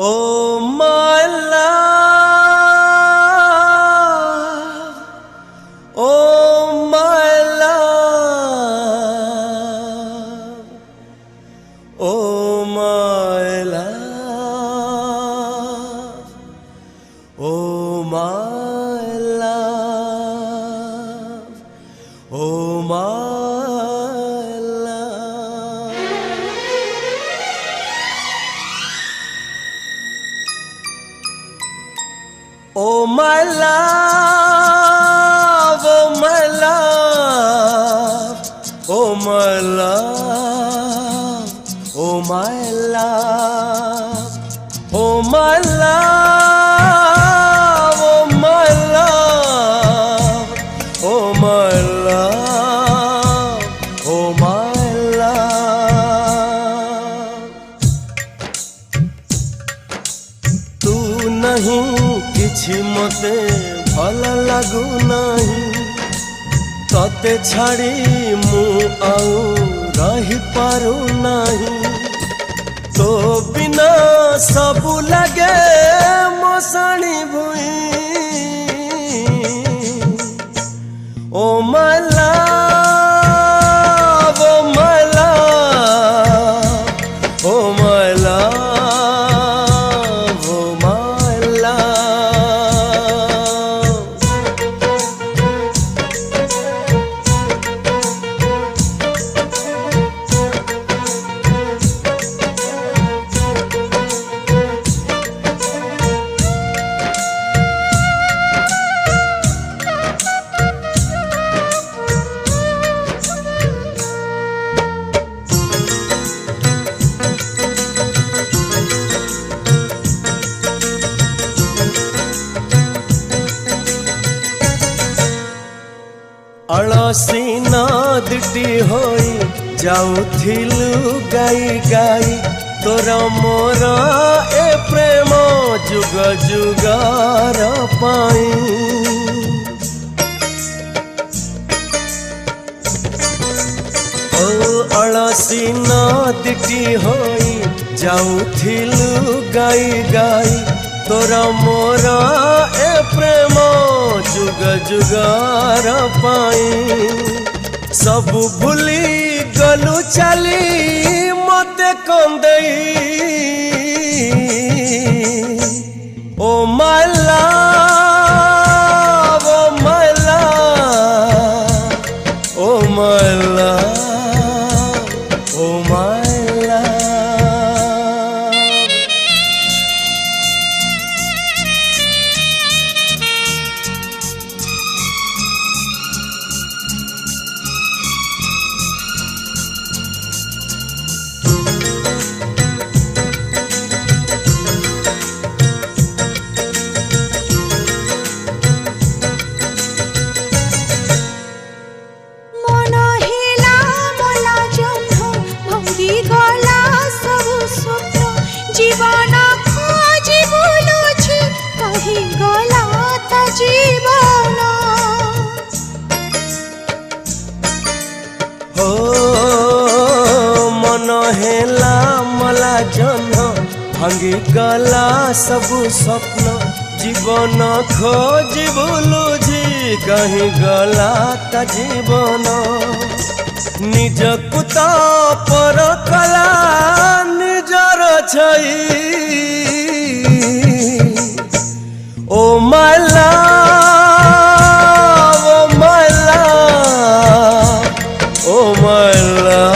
Oh my love, oh my love, oh my love, oh my love, oh my love. Oh my love, oh my love, oh my love, oh my love, oh my love, oh my love, oh my love, oh my love. तू नहीं किछि मते भल लागू नहीं तते छाड़ी मु आउ रही पारू नहीं तो बिना सब लगे मसाणी भुई oh my love oh my love oh my love अलसी नदीटी होई जाऊथिलु गाई गाई तोर मोर ए प्रेम जुग जुगार पाई ओ अलसी नदीटी होई जाऊथिलु गाई गाई तोर मोर ए प्रेम जुग जुगार पाई सब भूली गलु चली मते कंदई oh my love oh my love oh my love oh my love. जीवन खोजी बुलुछि कही गला त जीवन हो मन हेला मला जन भांगी गला सबु स्वप्न जीवन खोजी बुलुछि कही गला त जीवन निजकु त पर कला निजर छई ओ my love oh my love oh my love.